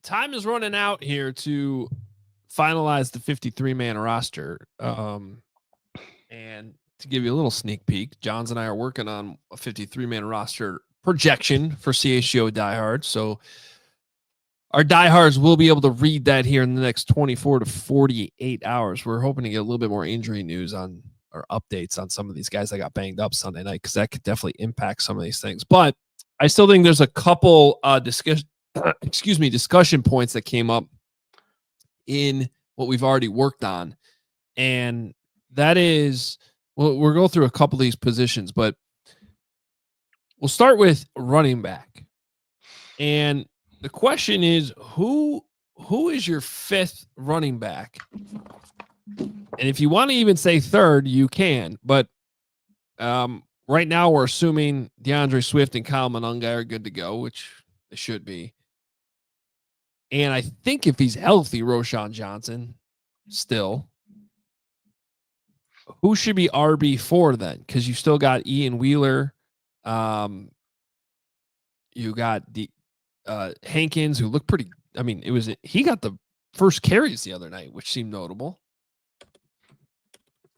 time is running out here to finalize the 53-man roster. And to give you a little sneak peek, Johns and I are working on a 53-man roster projection for CHGO diehards. So our diehards will be able to read that here in the next 24 to 48 hours. We're hoping to get a little bit more injury news on or updates on some of these guys that got banged up Sunday night, because that could definitely impact some of these things. But I still think there's a couple discussion points that came up in what we've already worked on. And that is, we'll go through a couple of these positions, but we'll start with running back. And the question is, who is your fifth running back? And if you want to even say third, you can. But right now we're assuming DeAndre Swift and Kyle Monangai are good to go, which they should be. And I think if he's healthy, Roschon Johnson still. Who should be RB4 then? Because you still got Ian Wheeler. You got the Hankins, who looked pretty. I mean, he got the first carries the other night, which seemed notable.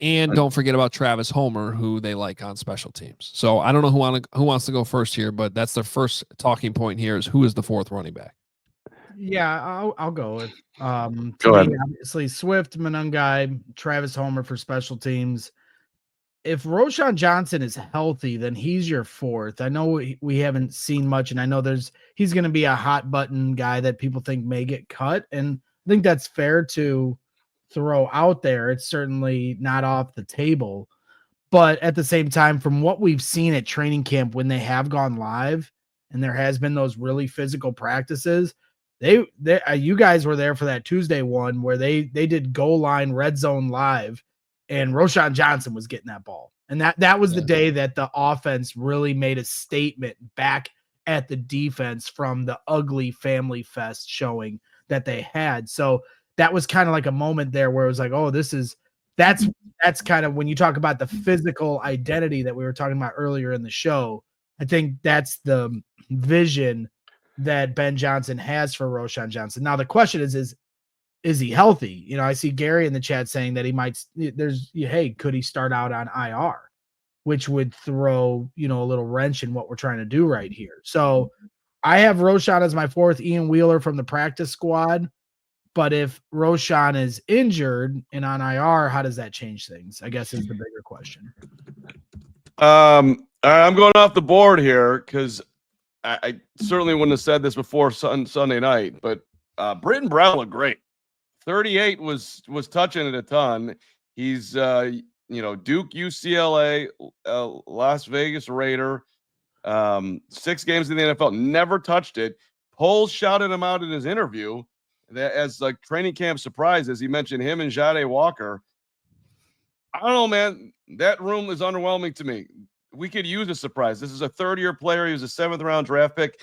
And don't forget about Travis Homer, who they like on special teams. So I don't know who wants to go first here, but that's the first talking point here: is who is the fourth running back? Yeah, I'll go with. Go ahead. Obviously, Swift, Monangai, Travis Homer for special teams. If Roschon Johnson is healthy, then he's your fourth. I know we haven't seen much, and I know he's going to be a hot button guy that people think may get cut, and I think that's fair to throw out there. It's certainly not off the table, but at the same time, from what we've seen at training camp when they have gone live, and there has been those really physical practices. You guys were there for that Tuesday one where they did goal line red zone live, and Roschon Johnson was getting that ball. And that was the day that the offense really made a statement back at the defense from the ugly family fest showing that they had. So that was kind of like a moment there where it was like, oh, that's kind of when you talk about the physical identity that we were talking about earlier in the show. I think that's the vision that Ben Johnson has for Roschon Johnson. Now the question is he healthy? You know, I see Gary in the chat saying that he might. Could he start out on IR, which would throw a little wrench in what we're trying to do right here. So I have Roschon as my fourth, Ian Wheeler from the practice squad. But if Roschon is injured and on IR, how does that change things? I guess is the bigger question. I'm going off the board here because I certainly wouldn't have said this before Sunday night, but Britton Brown looked great. 38 was touching it a ton. He's Duke, UCLA, Las Vegas Raider, 6 games in the NFL, never touched it. Poles shouted him out in his interview that as like training camp surprise, as he mentioned him and Jade Walker. I don't know, man. That room is underwhelming to me. We could use a surprise. This is a third-year player. He was a 7th round draft pick.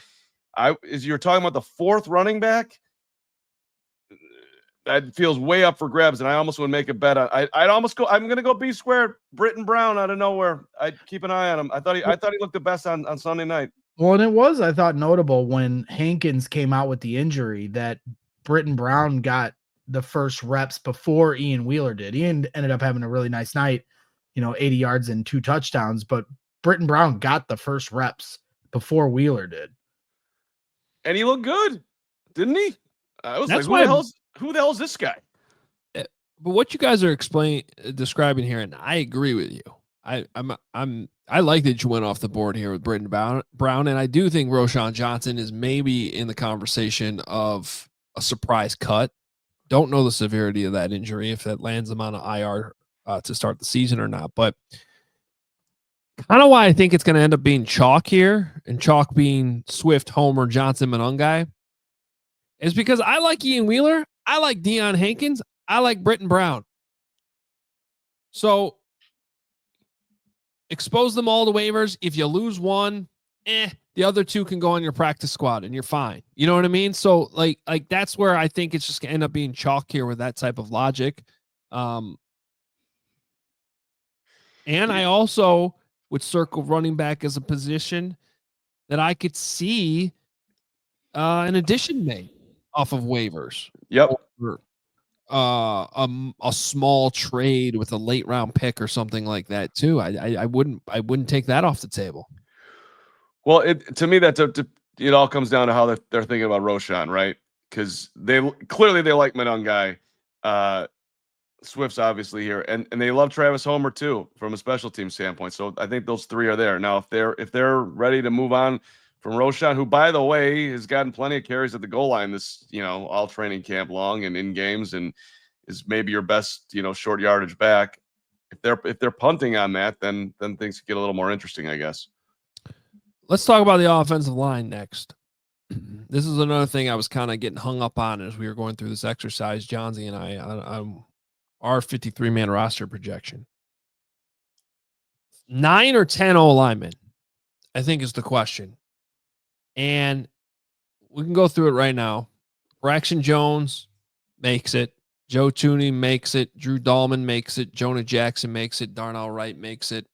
You're talking about the 4th running back. That feels way up for grabs, and I almost would make a bet on. I'd almost go. I'm going to go B squared. Britton Brown out of nowhere. I'd keep an eye on him. I thought he looked the best on Sunday night. Well, and it was, I thought, notable when Hankins came out with the injury that Britton Brown got the first reps before Ian Wheeler did. Ian ended up having a really nice night, 80 yards and 2 touchdowns, but Britton Brown got the first reps before Wheeler did. And he looked good, didn't he? I was That's like, who the hell is this guy? But what you guys are describing here, and I agree with you. I like that you went off the board here with Britton Brown, and I do think Roschon Johnson is maybe in the conversation of a surprise cut. Don't know the severity of that injury, if that lands him on an IR to start the season or not. But kind of why I think it's going to end up being chalk here, and chalk being Swift, Homer, Johnson, Monangai, is because I like Ian Wheeler. I like Deion Hankins. I like Britton Brown. So expose them all to waivers. If you lose one, the other 2 can go on your practice squad and you're fine. You know what I mean? So like that's where I think it's just going to end up being chalk here with that type of logic. And I also would circle running back as a position that I could see an addition made. off of waivers. Yep. Or, a small trade with a late round pick or something like that too. I wouldn't take that off the table. Well, to me it all comes down to how they're thinking about Roschon, right? Because they like Monangai. Swift's obviously here, and they love Travis Homer too from a special team standpoint. So I think those three are there. Now, if they're ready to move on from Roschon, who by the way has gotten plenty of carries at the goal line this all training camp long and in games, and is maybe your best short yardage back. If they're punting on that, then things get a little more interesting, I guess. Let's talk about the offensive line next. This is another thing I was kind of getting hung up on as we were going through this exercise, Johnsy and I our 53-man roster projection. 9 or 10 O-linemen, I think, is the question. And we can go through it right now. Braxton Jones makes it. Joe Tooney makes it. Drew Dahlman makes it. Jonah Jackson makes it. Darnell Wright makes it.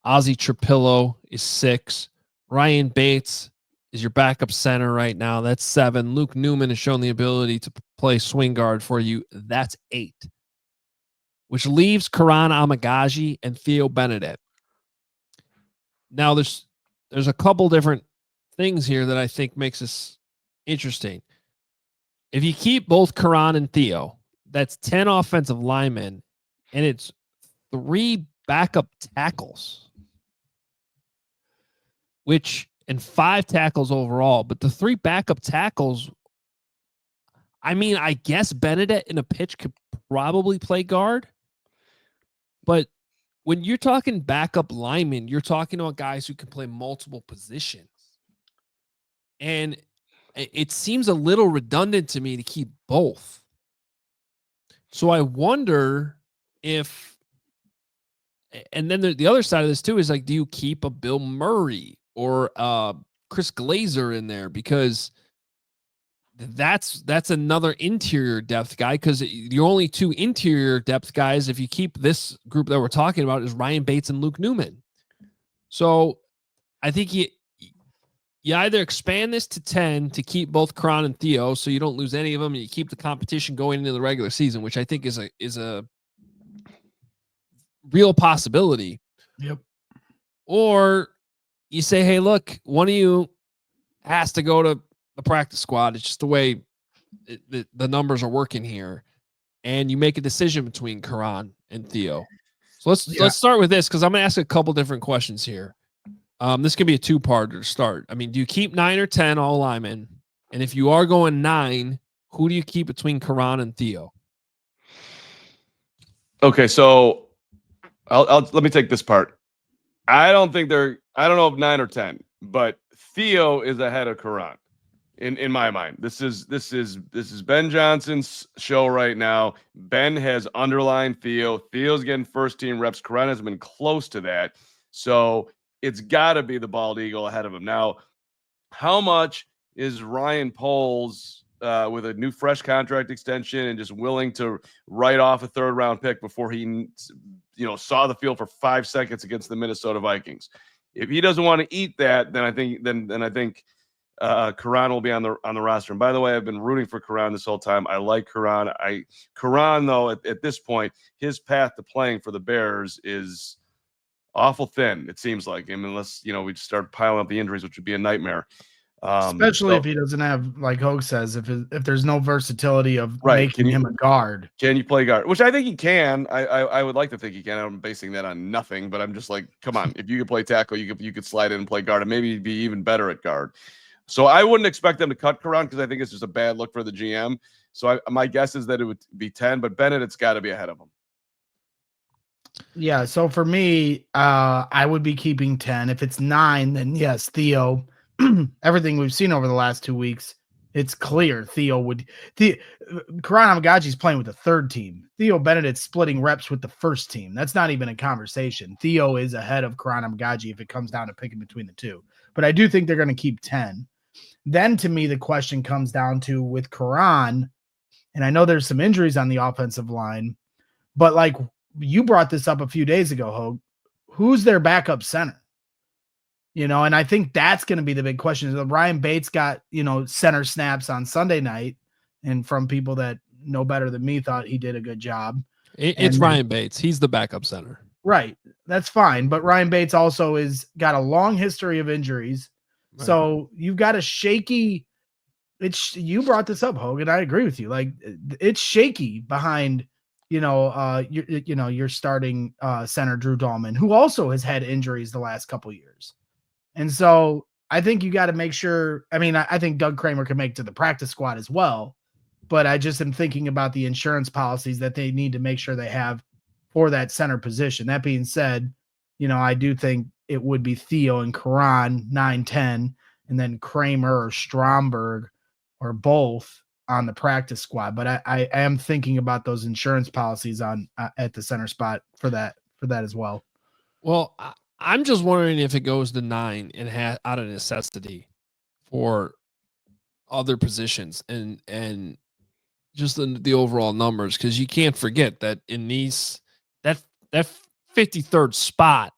Ozzie Trapillo is 6. Ryan Bates is your backup center right now. That's 7. Luke Newman has shown the ability to play swing guard for you. That's 8. Which leaves Kiran Amegadjie and Theo Benedet. Now, there's a couple different things here that I think makes this interesting. If you keep both Kiran and Theo, that's 10 offensive linemen, and it's 3 backup tackles, and 5 tackles overall. But the 3 backup tackles, I mean, I guess Benedet in a pitch could probably play guard. But when you're talking backup linemen, you're talking about guys who can play multiple positions. And it seems a little redundant to me to keep both. So I wonder if, and then the other side of this too is like, do you keep a Bill Murray or Chris Glazer in there? Because that's another interior depth guy, because your only 2 interior depth guys, if you keep this group that we're talking about, is Ryan Bates and Luke Newman. So I think you either expand this to 10 to keep both Kiran and Theo so you don't lose any of them, and you keep the competition going into the regular season, which I think is a real possibility. Yep. Or you say, hey, look, one of you has to go to the practice squad. It's just the way the numbers are working here. And you make a decision between Kiran and Theo. So let's start with this, because I'm going to ask a couple different questions here. This can be a 2-parter to start. I mean, do you keep 9 or 10 all linemen? And if you are going 9, who do you keep between Kiran and Theo? Okay, so let me take this part. I don't know if 9 or 10, but Theo is ahead of Kiran. In my mind, this is Ben Johnson's show right now. Ben has underlined Theo. Theo's getting first team reps. Kiran has been close to that, so it's got to be the bald eagle ahead of him. Now, how much is Ryan Poles with a new fresh contract extension and just willing to write off a 3rd round pick before he saw the field for 5 seconds against the Minnesota Vikings? If he doesn't want to eat that, then I think Kiran will be on the roster. And by the way, I've been rooting for Kiran this whole time. I like Kiran. Kiran, though, at this point, his path to playing for the Bears is awful thin, it seems like. I mean, unless we just start piling up the injuries, which would be a nightmare. Especially if he doesn't have, like Hogue says, if there's no versatility of making him a guard. Can you play guard? Which I think he can. I would like to think he can. I'm basing that on nothing, but I'm just like, come on. If you could play tackle, you could slide in and play guard, and maybe be even better at guard. So I wouldn't expect them to cut Kiran, because I think it's just a bad look for the GM. So my guess is that it would be 10, but Benedet's got to be ahead of him. Yeah, so for me, I would be keeping 10. If it's 9, then yes, Theo. Everything we've seen over the last 2 weeks, it's clear Kiran Amegadjie is playing with the 3rd team. Theo Benedet's splitting reps with the 1st team. That's not even a conversation. Theo is ahead of Kiran Amegadjie if it comes down to picking between the 2. But I do think they're going to keep 10. Then to me, the question comes down to with Kiran, and I know there's some injuries on the offensive line, but like you brought this up a few days ago, Hogue, who's their backup center? And I think that's going to be the big question. Ryan Bates got, center snaps on Sunday night. and from people that know better than me thought he did a good job. It's Ryan Bates. He's the backup center. Right. That's fine. But Ryan Bates also got a long history of injuries. Right. So you've got a shaky. You brought this up, Hogan. I agree with you. Like, it's shaky behind, your starting center, Drew Dahlman, who also has had injuries the last couple of years. And so I think you got to make sure. I mean, I think Doug Kramer can make to the practice squad as well, but I just am thinking about the insurance policies that they need to make sure they have for that center position. That being said, I do think it would be Theo and Kiran 9-10, and then Kramer or Stromberg or both on the practice squad. But I am thinking about those insurance policies on at the center spot for that as well. Well, I'm just wondering if it goes to 9 and out of necessity for other positions and just the overall numbers, because you can't forget that in these that 53rd spot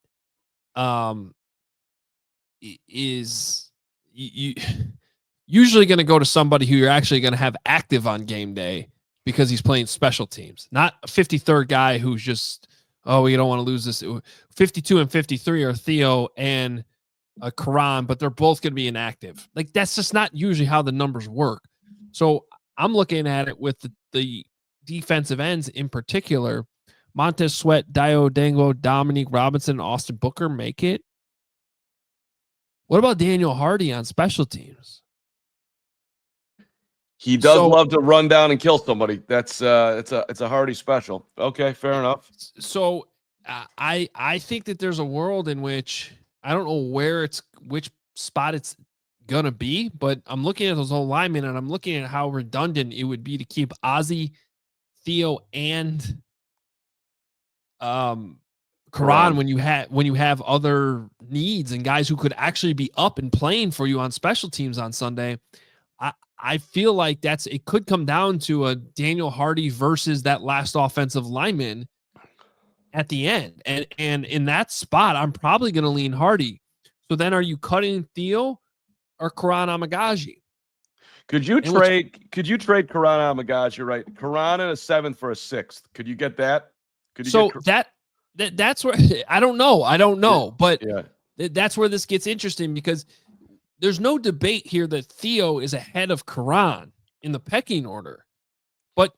is you usually going to go to somebody who you're actually going to have active on game day because he's playing special teams, not a 53rd guy who's just, we don't want to lose this. 52 and 53 are Theo and Kiran, but they're both going to be inactive. Like, that's just not usually how the numbers work. So I'm looking at it with the defensive ends in particular. Montez Sweat, Dio Dango, Dominique Robinson, Austin Booker make it. What about Daniel Hardy on special teams? He does love to run down and kill somebody. That's it's a Hardy special. Okay, fair enough. So I think that there's a world in which I don't know which spot it's gonna be, but I'm looking at those whole linemen and I'm looking at how redundant it would be to keep Ozzie, Theo, and Kiran when you have other needs and guys who could actually be up and playing for you on special teams on Sunday. I feel like it could come down to a Daniel Hardy versus that last offensive lineman at the end. And in that spot, I'm probably going to lean Hardy. So then are you cutting Theo or Kiran Amegadjie? Could you trade Kiran Amegadjie, right? Kiran in a 7th for a 6th. Could you get that? That's where I don't know, but that's where this gets interesting, because there's no debate here that Theo is ahead of Kiran in the pecking order, but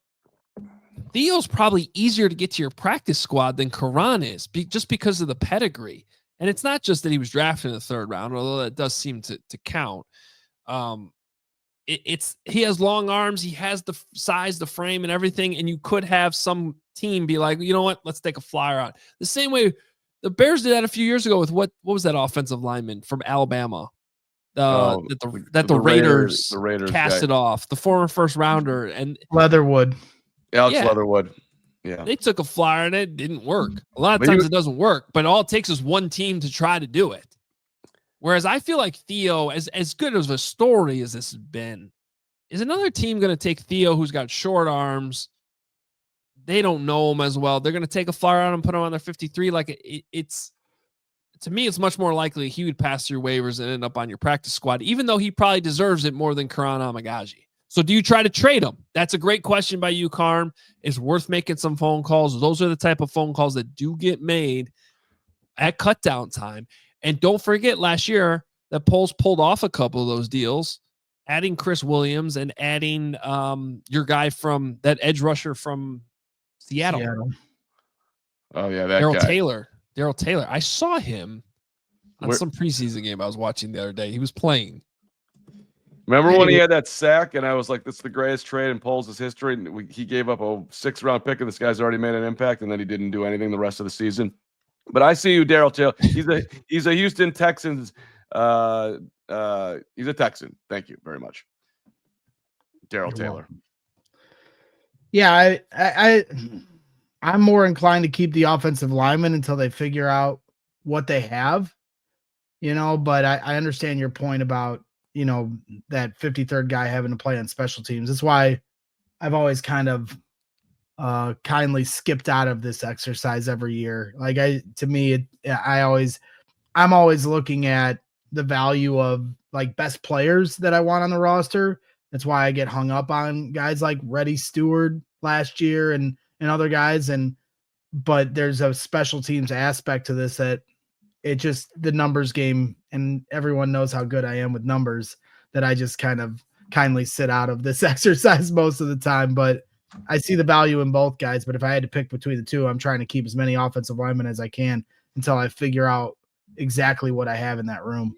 Theo's probably easier to get to your practice squad than Kiran is, just because of the pedigree. And it's not just that he was drafted in the 3rd round, although that does seem to count. He has long arms, he has the size, the frame, and everything, and you could have some team be like, you know what, let's take a flyer out. The same way the Bears did that a few years ago with what was that offensive lineman from Alabama? The Raiders casted off, the former 1st rounder, and Leatherwood. Alex Leatherwood. Yeah. They took a flyer and it didn't work. A lot of times it doesn't work, but all it takes is one team to try to do it. Whereas I feel like Theo, as good as a story as this has been, is another team going to take Theo, who's got short arms? They don't know him as well. They're going to take a flyer on him, put him on their 53. Like, it's to me, it's much more likely he would pass through waivers and end up on your practice squad, even though he probably deserves it more than Kiran Amegadjie. So do you try to trade him? That's a great question by you, Carm. It's worth making some phone calls. Those are the type of phone calls that do get made at cutdown time. And don't forget, last year, the Poles pulled off a couple of those deals, adding Chris Williams and adding your guy from that edge rusher from Seattle. Oh, yeah, that Darryl guy. Daryl Taylor. I saw him on some preseason game I was watching the other day. He was playing. Remember when he had that sack and I was like, this is the greatest trade in Poles' history? And he gave up a 6th-round pick and this guy's already made an impact, and then he didn't do anything the rest of the season. But I see you, Darryl Taylor. He's a Houston Texans. He's a Texan. Thank you very much, Darryl Taylor. Welcome. Yeah, I'm more inclined to keep the offensive linemen until they figure out what they have, but I understand your point about, that 53rd guy having to play on special teams. That's why I've always kind of kindly skipped out of this exercise every year. Like, I'm always looking at the value of like best players that I want on the roster That's why I get hung up on guys like Reddy Stewart last year and other guys. But there's a special teams aspect to this that it just the numbers game, and everyone knows how good I am with numbers, that I just kind of kindly sit out of this exercise most of the time. But I see the value in both guys. But if I had to pick between the two, I'm trying to keep as many offensive linemen as I can until I figure out exactly what I have in that room.